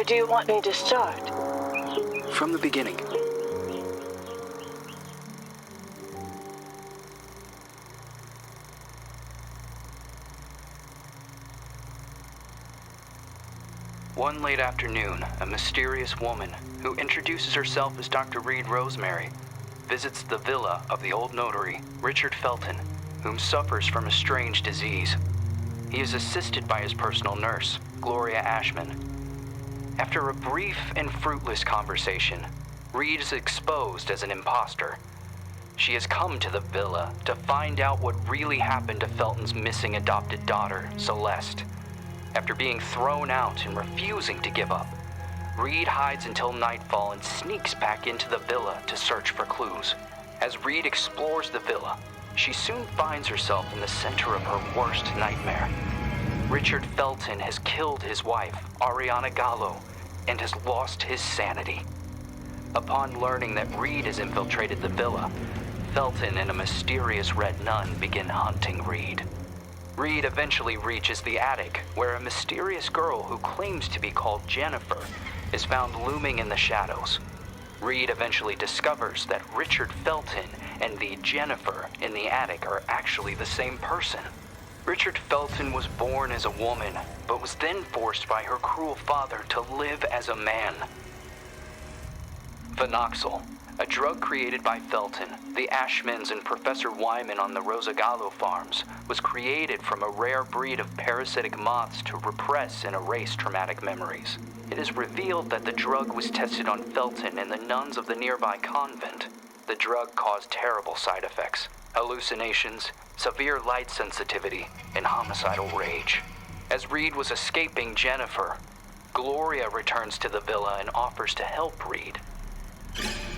Where do you want me to start? From the beginning. One late afternoon, a mysterious woman, who introduces herself as Dr. Reed Rosemary, visits the villa of the old notary, Richard Felton, whom suffers from a strange disease. He is assisted by his personal nurse, Gloria Ashman. After a brief and fruitless conversation, Reed is exposed as an imposter. She has come to the villa to find out what really happened to Felton's missing adopted daughter, Celeste. After being thrown out and refusing to give up, Reed hides until nightfall and sneaks back into the villa to search for clues. As Reed explores the villa, she soon finds herself in the center of her worst nightmare. Richard Felton has killed his wife, Ariana Gallo, and has lost his sanity. Upon learning that Reed has infiltrated the villa, Felton and a mysterious red nun begin hunting Reed. Reed eventually reaches the attic, where a mysterious girl who claims to be called Jennifer is found looming in the shadows. Reed eventually discovers that Richard Felton and the Jennifer in the attic are actually the same person. Richard Felton was born as a woman, but was then forced by her cruel father to live as a man. Phenoxyl, a drug created by Felton, the Ashmans, and Professor Wyman on the Rosagallo farms, was created from a rare breed of parasitic moths to repress and erase traumatic memories. It is revealed that the drug was tested on Felton and the nuns of the nearby convent. The drug caused terrible side effects: hallucinations, severe light sensitivity, and homicidal rage. As Reed was escaping Jennifer, Gloria returns to the villa and offers to help Reed.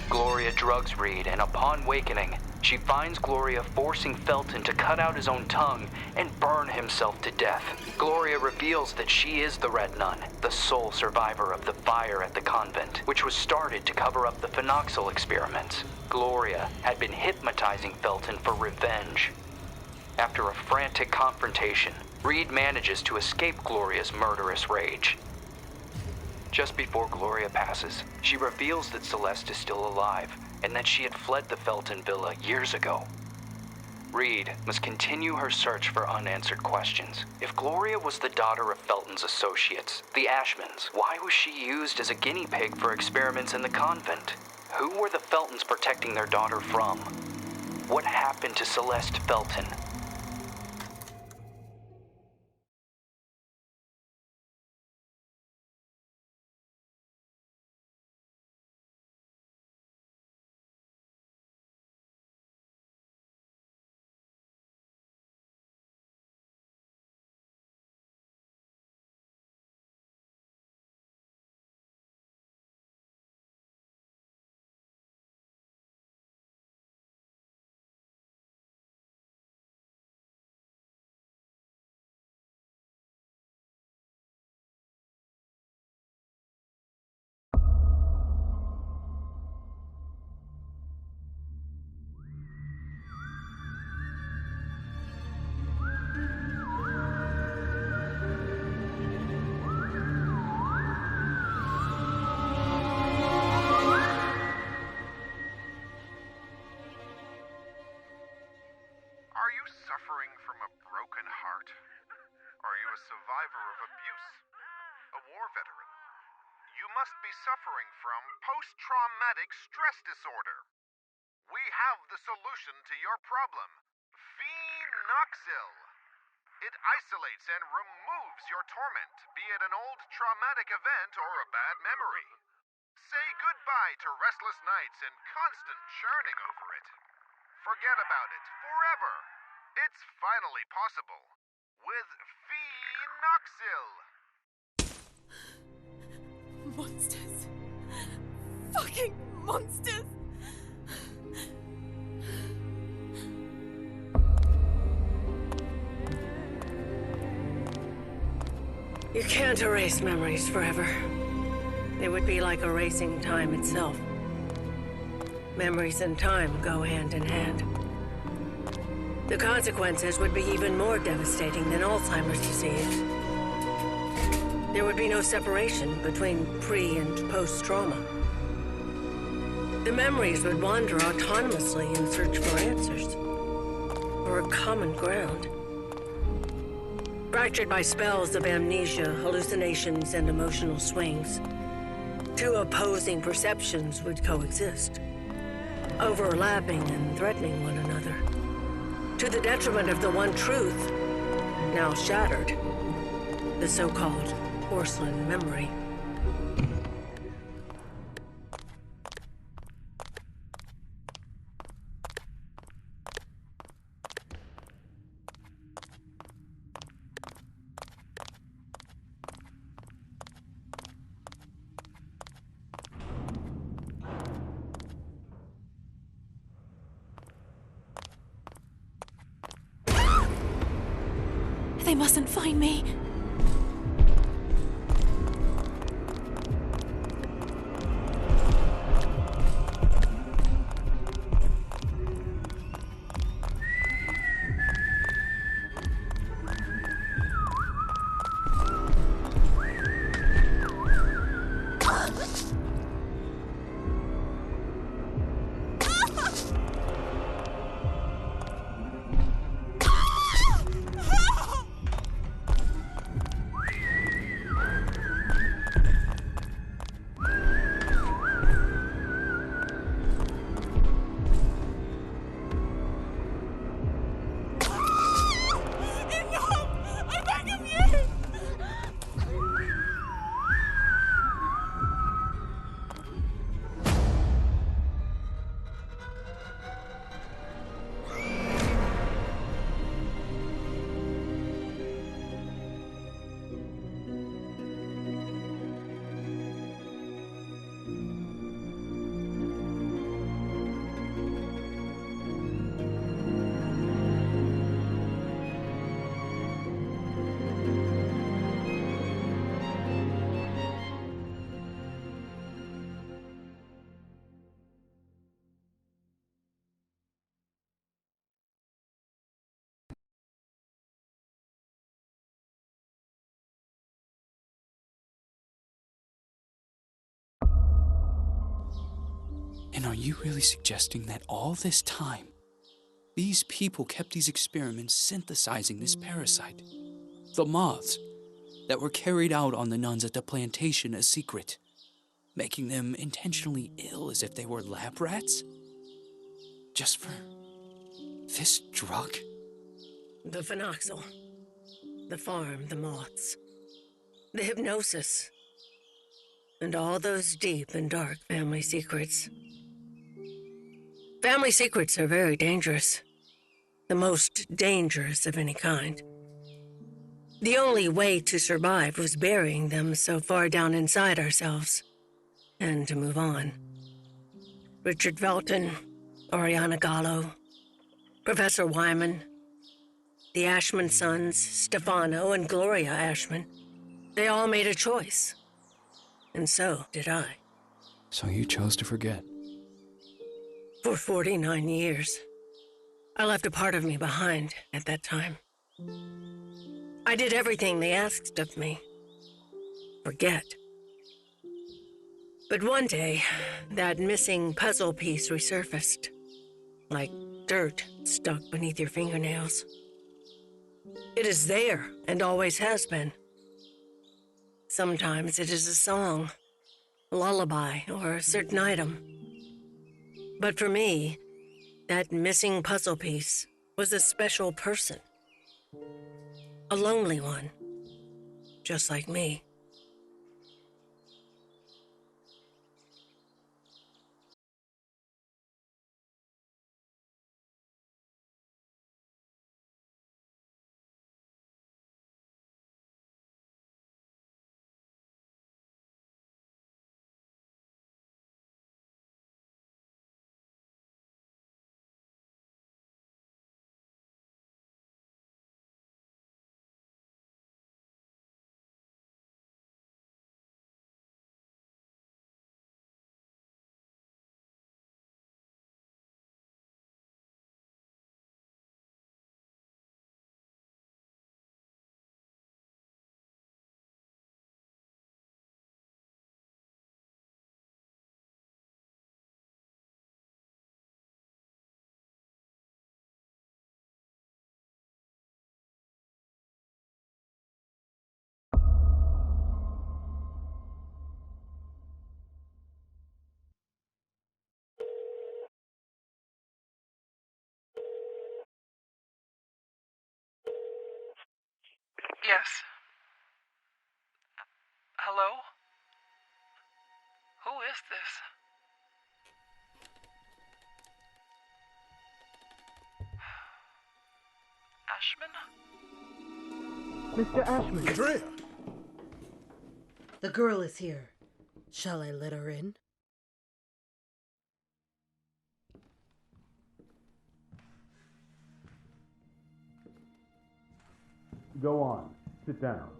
Gloria drugs Reed, and upon awakening, she finds Gloria forcing Felton to cut out his own tongue and burn himself to death. Gloria reveals that she is the Red Nun, the sole survivor of the fire at the convent, which was started to cover up the phenoxyl experiments. Gloria had been hypnotizing Felton for revenge. After a frantic confrontation, Reed manages to escape Gloria's murderous rage. Just before Gloria passes, she reveals that Celeste is still alive and that she had fled the Felton villa years ago. Reed must continue her search for unanswered questions. If Gloria was the daughter of Felton's associates, the Ashmans, why was she used as a guinea pig for experiments in the convent? Who were the Feltons protecting their daughter from? What happened to Celeste Felton? Suffering from post-traumatic stress disorder. We have the solution to your problem, Phenoxyl. It isolates and removes your torment, be it an old traumatic event or a bad memory. Say goodbye to restless nights and constant churning over it. Forget about it forever. It's finally possible with Phenoxyl. Monsters. Fucking monsters! You can't erase memories forever. It would be like erasing time itself. Memories and time go hand in hand. The consequences would be even more devastating than Alzheimer's disease. There would be no separation between pre- and post-trauma. The memories would wander autonomously in search for answers, or a common ground. Fractured by spells of amnesia, hallucinations, and emotional swings, two opposing perceptions would coexist, overlapping and threatening one another, to the detriment of the one truth, now shattered, the so-called porcelain memory. They mustn't find me. And are you really suggesting that all this time, these people kept these experiments synthesizing this parasite? The moths that were carried out on the nuns at the plantation a secret, making them intentionally ill as if they were lab rats? Just for this drug? The phenoxyl, the farm, the moths, the hypnosis, and all those deep and dark family secrets. Family secrets are very dangerous. The most dangerous of any kind. The only way to survive was burying them so far down inside ourselves, and to move on. Richard Felton, Oriana Gallo, Professor Wyman, the Ashman sons, Stefano and Gloria Ashman, they all made a choice. And so did I. So you chose to forget. For 49 years. I left a part of me behind at that time. I did everything they asked of me. Forget. But one day, that missing puzzle piece resurfaced, like dirt stuck beneath your fingernails. It is there, and always has been. Sometimes it is a song, a lullaby, or a certain item. But for me, that missing puzzle piece was a special person. A lonely one, just like me. Yes. Hello? Who is this? Ashman? Mr. Ashman. Andrea! The girl is here. Shall I let her in? Go on. Sit down.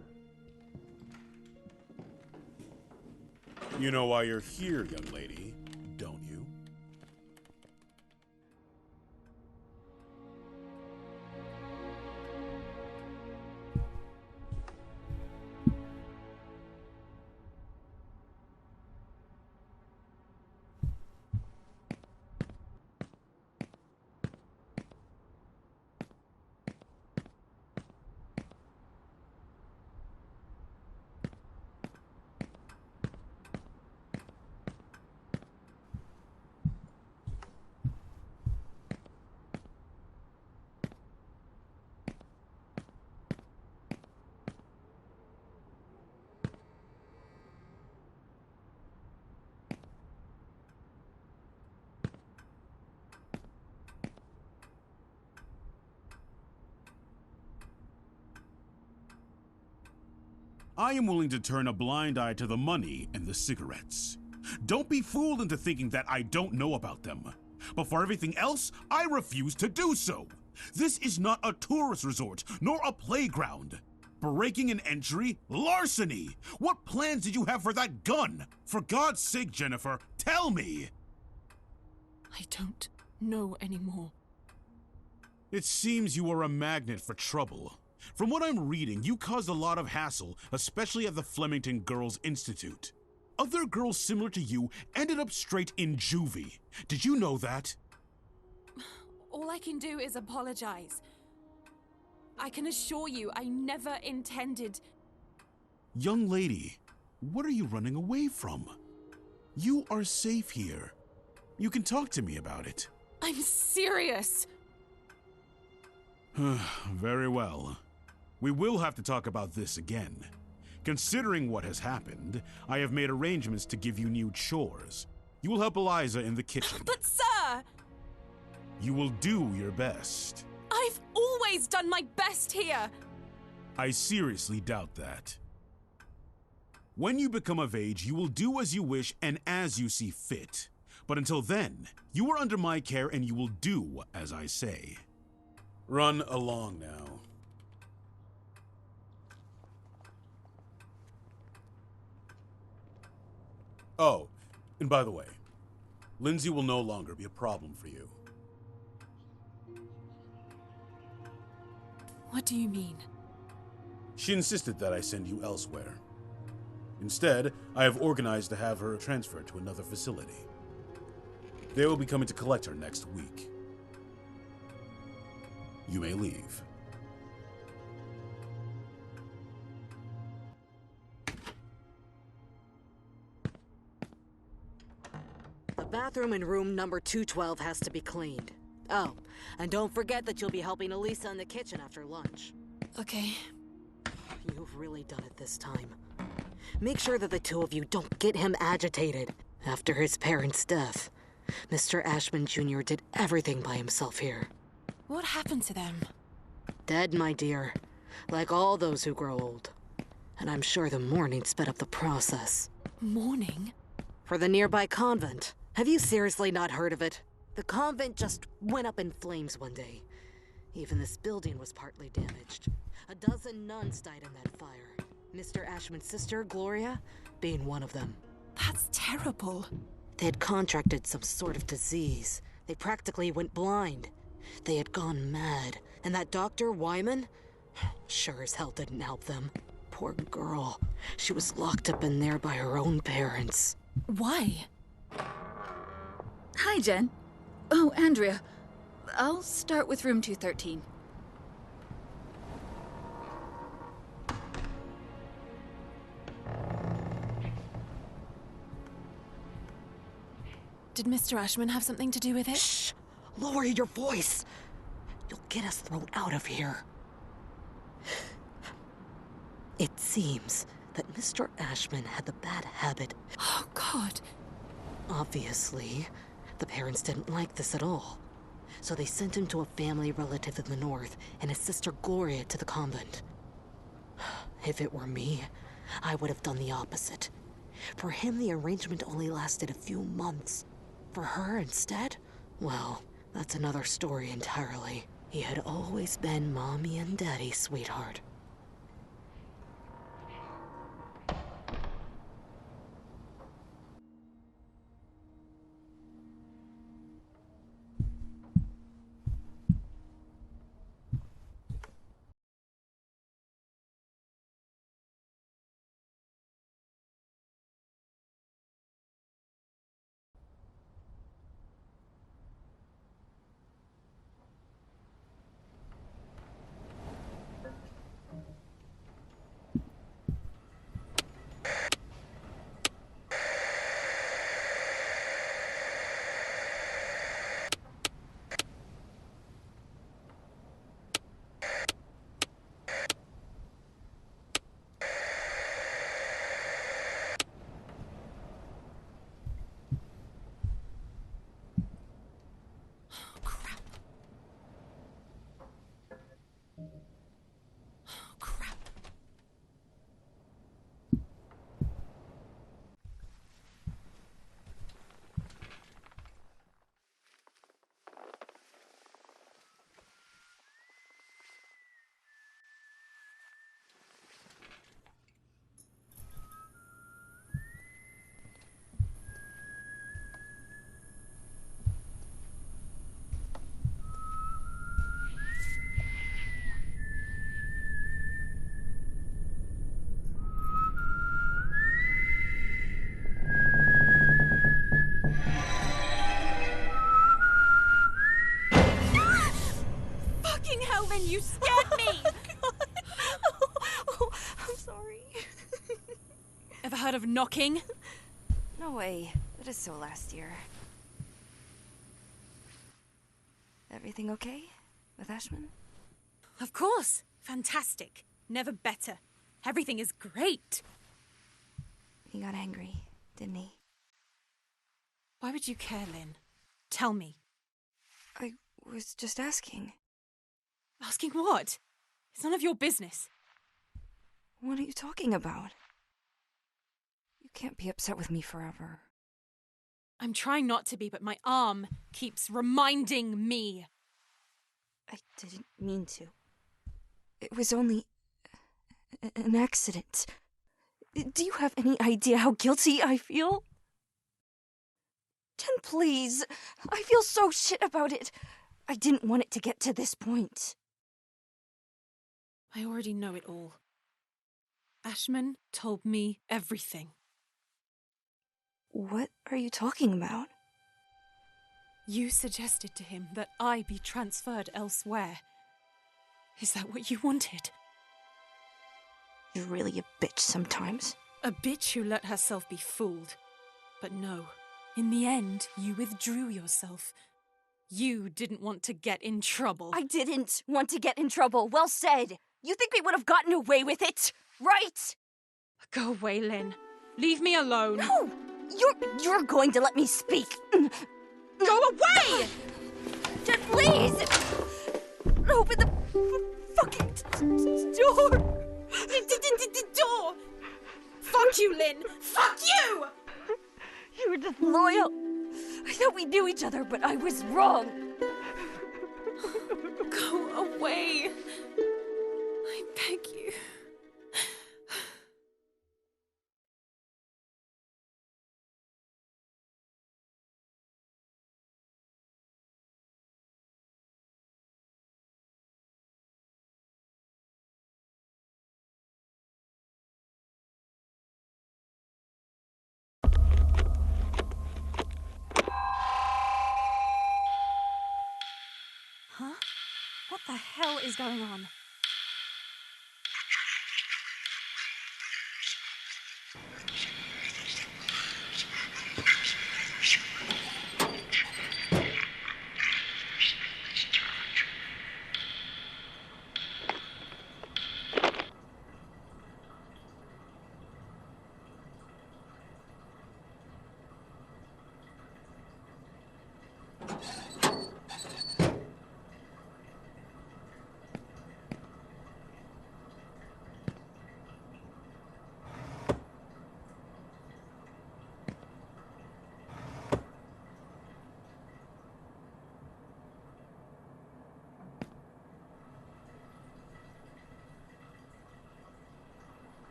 You know why you're here, young lady, don't you? I am willing to turn a blind eye to the money and the cigarettes. Don't be fooled into thinking that I don't know about them. But for everything else, I refuse to do so. This is not a tourist resort, nor a playground. Breaking an entry? Larceny! What plans did you have for that gun? For God's sake, Jennifer, tell me! I don't know anymore. It seems you are a magnet for trouble. From what I'm reading, you caused a lot of hassle, especially at the Flemington Girls Institute. Other girls similar to you ended up straight in juvie. Did you know that? All I can do is apologize. I can assure you I never intended... Young lady, what are you running away from? You are safe here. You can talk to me about it. I'm serious! Very well. We will have to talk about this again. Considering what has happened, I have made arrangements to give you new chores. You will help Eliza in the kitchen. But sir! You will do your best. I've always done my best here! I seriously doubt that. When you become of age, you will do as you wish and as you see fit. But until then, you are under my care and you will do as I say. Run along now. Oh, and by the way, Lindsay will no longer be a problem for you. What do you mean? She insisted that I send you elsewhere. Instead, I have organized to have her transferred to another facility. They will be coming to collect her next week. You may leave. The bathroom in room number 212 has to be cleaned. Oh, and don't forget that you'll be helping Elisa in the kitchen after lunch. Okay. You've really done it this time. Make sure that the two of you don't get him agitated. After his parents' death, Mr. Ashman Jr. did everything by himself here. What happened to them? Dead, my dear. Like all those who grow old. And I'm sure the mourning sped up the process. Mourning? For the nearby convent. Have you seriously not heard of it? The convent just went up in flames one day. Even this building was partly damaged. A dozen nuns died in that fire. Mr. Ashman's sister, Gloria, being one of them. That's terrible. They had contracted some sort of disease. They practically went blind. They had gone mad. And that Dr. Wyman? Sure as hell didn't help them. Poor girl. She was locked up in there by her own parents. Why? Hi, Jen. Oh, Andrea. I'll start with room 213. Did Mr. Ashman have something to do with it? Shh! Lower your voice! You'll get us thrown out of here. It seems that Mr. Ashman had the bad habit. Oh, God. Obviously, the parents didn't like this at all. So they sent him to a family relative in the north and his sister Gloria to the convent. If it were me, I would have done the opposite. For him, the arrangement only lasted a few months. For her, instead, well, that's another story entirely. He had always been Mommy and Daddy's sweetheart. Helen, you scared me! I'm sorry. Ever heard of knocking? No way. That is so last year. Everything okay with Ashman? Of course. Fantastic. Never better. Everything is great. He got angry, didn't he? Why would you care, Lynn? Tell me. I was just asking. Asking what? It's none of your business. What are you talking about? You can't be upset with me forever. I'm trying not to be, but my arm keeps reminding me. I didn't mean to. It was only an accident. Do you have any idea how guilty I feel? Jen, please. I feel so shit about it. I didn't want it to get to this point. I already know it all. Ashman told me everything. What are you talking about? You suggested to him that I be transferred elsewhere. Is that what you wanted? You're really a bitch sometimes. A bitch who let herself be fooled. But no, in the end, you withdrew yourself. You didn't want to get in trouble. I didn't want to get in trouble. Well said. You think we would have gotten away with it, right? Go away, Lynn. Leave me alone. No! You're going to let me speak. Go away! Jen, please! Open the fucking door! Door! Fuck you, Lynn! Fuck you! You were just loyal. I thought we knew each other, but I was wrong. Go away. I beg you. Huh? What the hell is going on?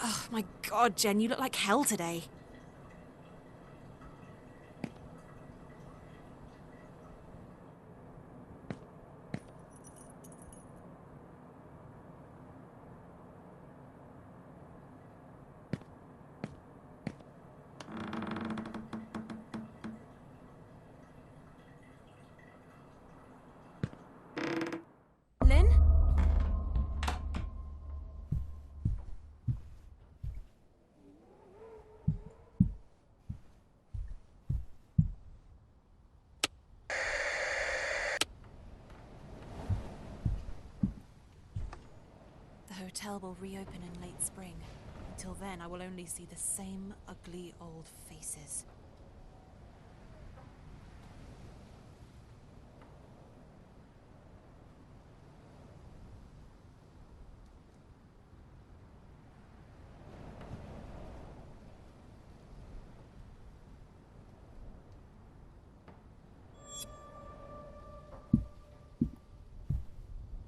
Oh my god, Jen, you look like hell today. Lynn? The hotel will reopen in late spring. Until then, I will only see the same ugly old faces.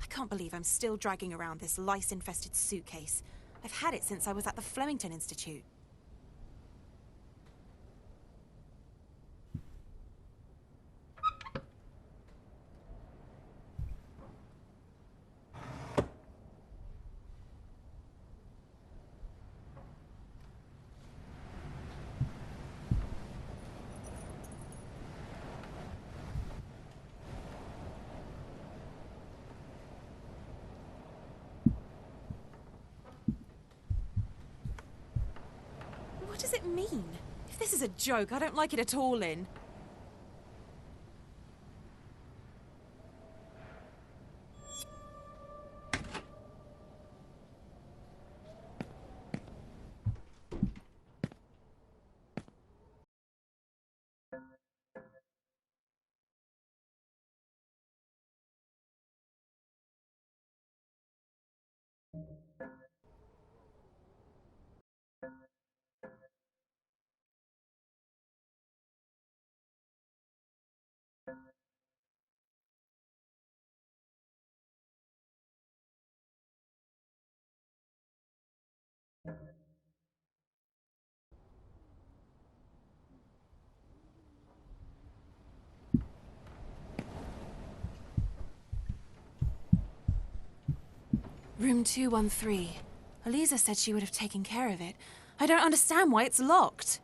I can't believe I'm still dragging around this lice-infested suitcase. I've had it since I was at the Flemington Institute. What does it mean? If this is a joke, I don't like it at all, Lynn. Room 213. Eliza said she would have taken care of it. I don't understand why it's locked.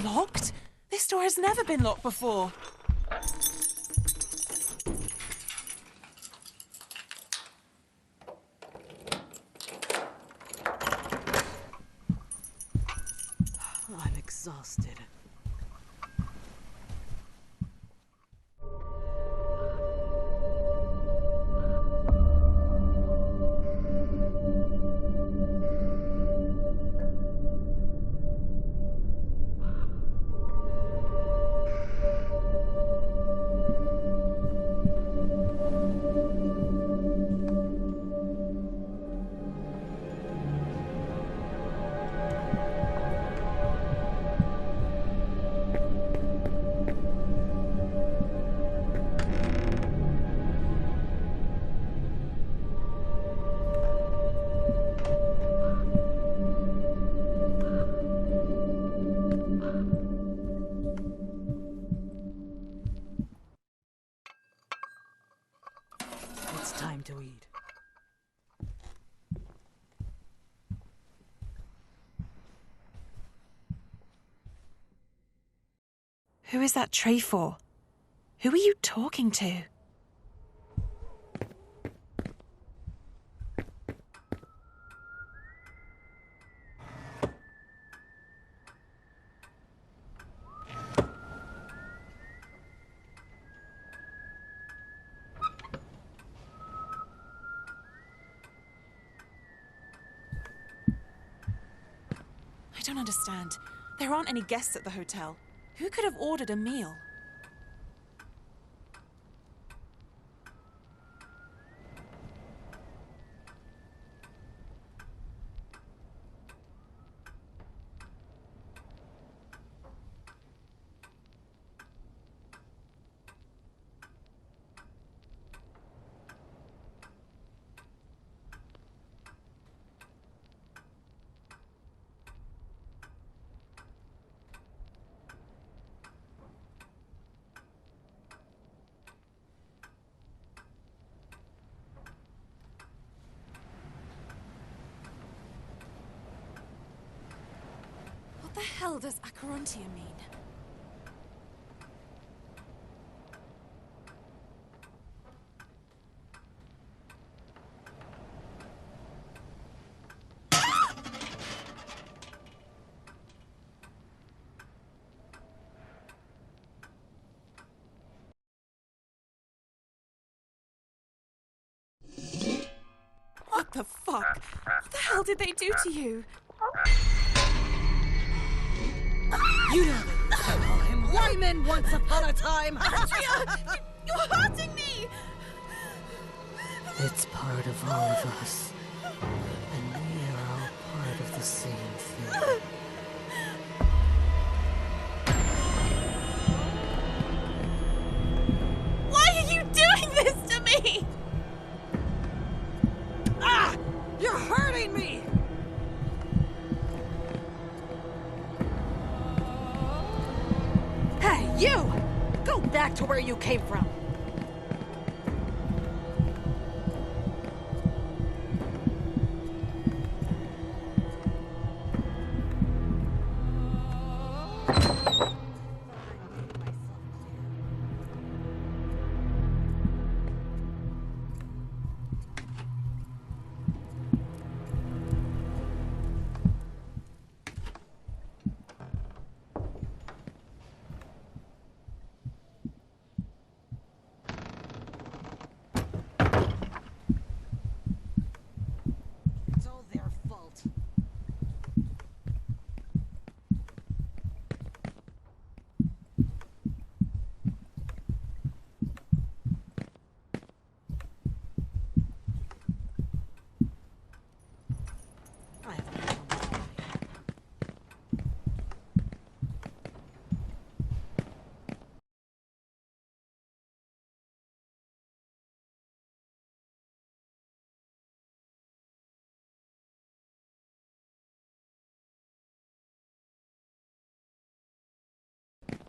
Locked? This door has never been locked before. I'm exhausted. It's time to eat. Who is that tray for? Who are you talking to? I don't understand. There aren't any guests at the hotel. Who could have ordered a meal? What the hell does Acherontia mean? What the fuck? What the hell did they do to you? You know they used to call him Wyman once upon a time! Andrea! You're hurting me! It's part of all of us. And we are all part of the same thing. Why are you doing this to me? Ah! You're hurting me! Hey, you! Go back to where you came from! It's all their fault. I haven't had one more guy.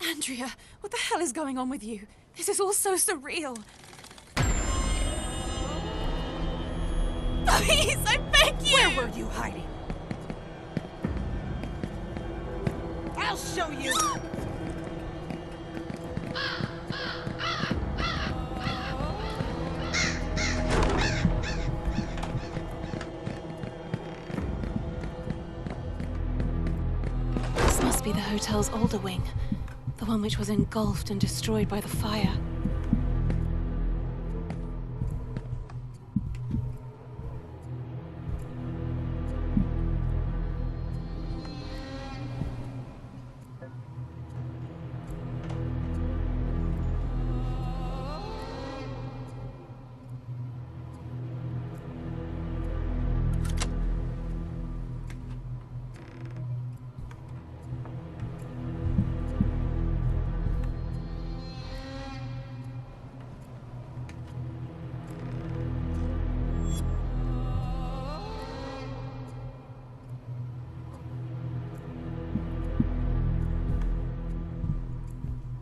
Andrea, what the hell is going on with you? This is all so surreal. Please, I beg you! Where were you hiding? I'll show you! This must be the hotel's older wing. The one which was engulfed and destroyed by the fire.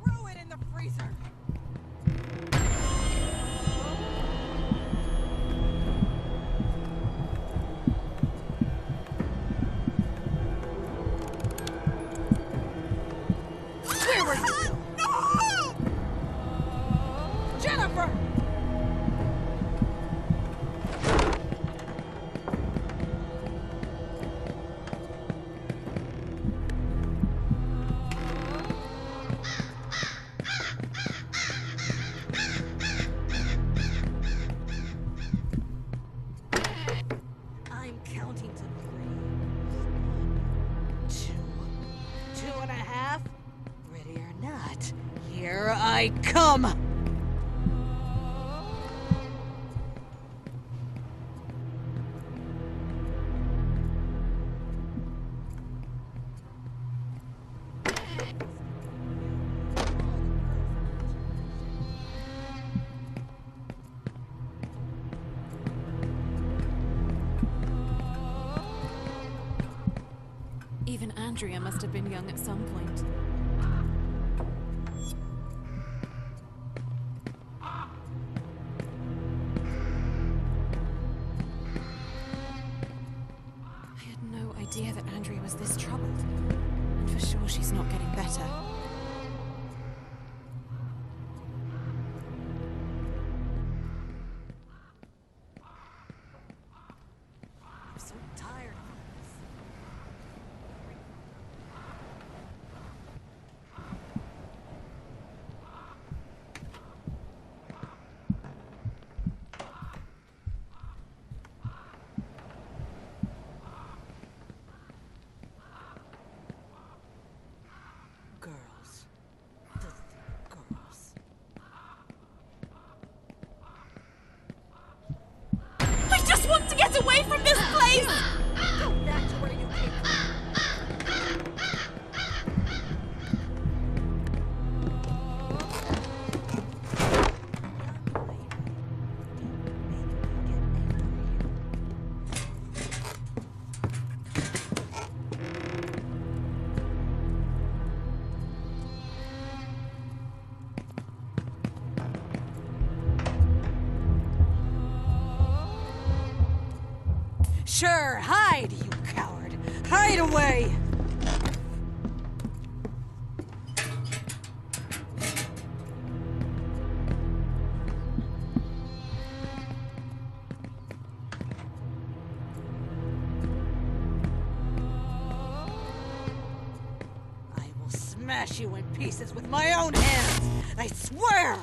Throw it in the freezer! Where were you? No! Jennifer! I'm counting to 3. 1, 2. and a half? Ready or not, here I come! Even Andrea must have been young at some point. I had no idea that Andrea was this troubled. And for sure she's not getting better. I'm so tired of this. Girls. Filthy girls. I just want to get away from this place! Go back to where you came from. Sure, hide, you coward! Hide away! I will smash you in pieces with my own hands! I swear!